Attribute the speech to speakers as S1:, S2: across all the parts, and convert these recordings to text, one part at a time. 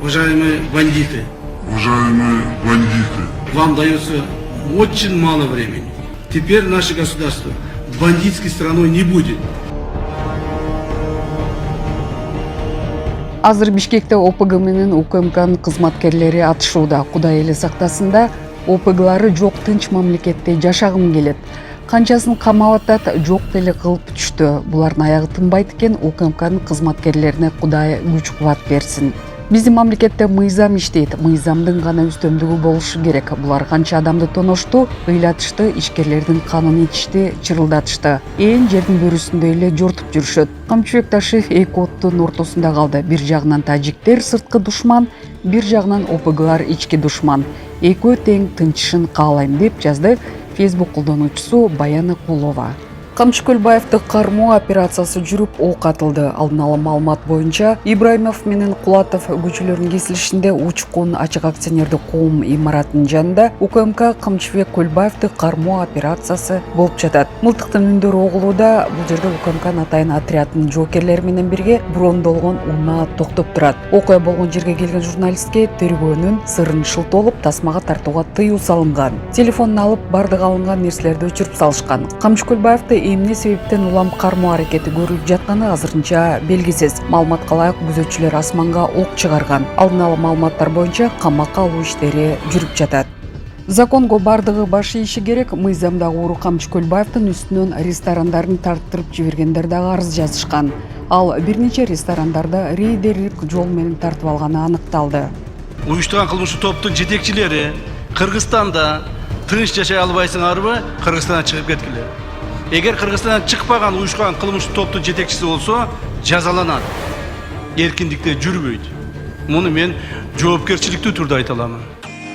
S1: Уважаемые бандиты, вам дается очень мало времени. Теперь наше государство бандитской страной не будет.
S2: Азыр Бишкекте ОПГ менен УКМКнын кызматкерлери атышууда. Кудай эли сактасында ОПГлары жок тынч мамлекетте жашагым келет. Канчасын камап атат, жок деле кылып түштү. Булардын аягы тынбайт экен, УКМКнын кызматкерлерине Кудай күч кубат берсин. Биздин мамлекетте мыйзам иштейт, мыйзамдын гана үстөмдүгү болушу керек. Булар канча адамды тоношту, ыйлатышты, ишкерлердин канын ичишти, чырылдатышты. Жердин бөрүсүндө эле жортуп жүрүшөт. Камчыбек Ташиев эки оттун ортосунда калды. Бир жагынан тажиктер сырткы душман, бир жагынан ОПГлар ички душман. Экөө тең тынчышын каалайм деп жазды Facebook колдонуучусу Баяна Кулова. Камчыкөлбаевди кармоо операциясы жүрүп ок атылды. Алдын ала маалымат боюнча Ибраимов менен Кулатов көчөлөрүнүн кесилишинде Учкун ачык акционердик коом имаратынын жанында УКМК Камчыбек Көлбаевди кармоо операциясы болуп жатат. Мылтыктын үндөрү угулууда. Бул жерде УКМКнын атайын отрядынын жоокерлери менен бирге брондолгон унаа токтоп турат. Окуя болгон жерге келген журналистке тергөөнүн сырын шылтоолуп тасмага тартууга тыюу салынган. Телефонун алып бардык алынган нерселерди өчүрүп салышкан. Камчыкөлбаевди эмне себептен улам кармоо аракети көрүлүп жатканы азырынча белгисиз. Маалыматка ылайык күзөтчүлөр асманга ок чыгарган. Алдын ала маалыматтар боюнча камакка алуу иштери жүрүп жатат. Законго бардыгы баш ийиши керек. Мыйзамдагы уру Камчыкөлбаевдин үстүнөн ресторандарын тарттырып жибергендер дагы арыз жазышкан. Ал бир нече ресторандарда рейдерлик жол менен тартып алганы аныкталды.
S1: Уюштурган кылмыштуу топтун жетекчилери Кыргызстанда тынч жашай албайсыңарбы, Кыргызстандан чыгып кеткиле. Эгер Кыргызстандан чыкпаган уюшкан кылмыштуу топтун жетекчиси болсо, жазаланат. Эркиндикте жүрбөйт. Муну мен жоопкерчиликтүү түрдө айта аламын.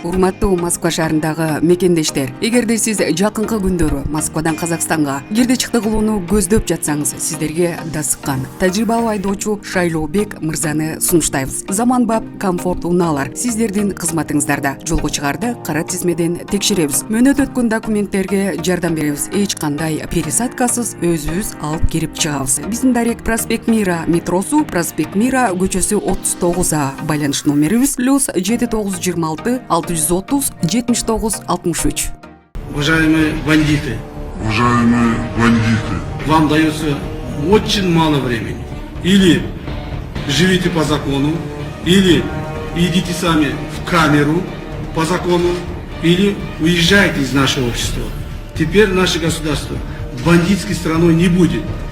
S2: Урматтуу Москва шаарындагы мекендештер, эгерде сиз жакынкы күндөрү Москвадан Казакстанга кирди чыкты кылууну көздөп жатсаңыз, сиздерге да сыккан тажрыйбалуу айдоочу Шайлообек мырзаны сунуштайбыз. Заманбап комфорт унаалар сиздердин кызматыңыздарда. Жолго чыгарды кара тизмеден текшеребиз. Мөөнөт өткөн документтерге жардам беребиз. Эч кандай пересадкасыз өзүбүз алып кирип чыгабыз. Биздин Дарек Проспект Мира метросу, Проспект Мира көчөсү 39А. Байланыш номерибиз +7926 630 79 63.
S1: Уважаемые бандиты, вам дается очень мало времени. Или живите по закону, или идите сами в камеру по закону, или уезжайте из нашего общества. Теперь наше государство бандитской страной не будет.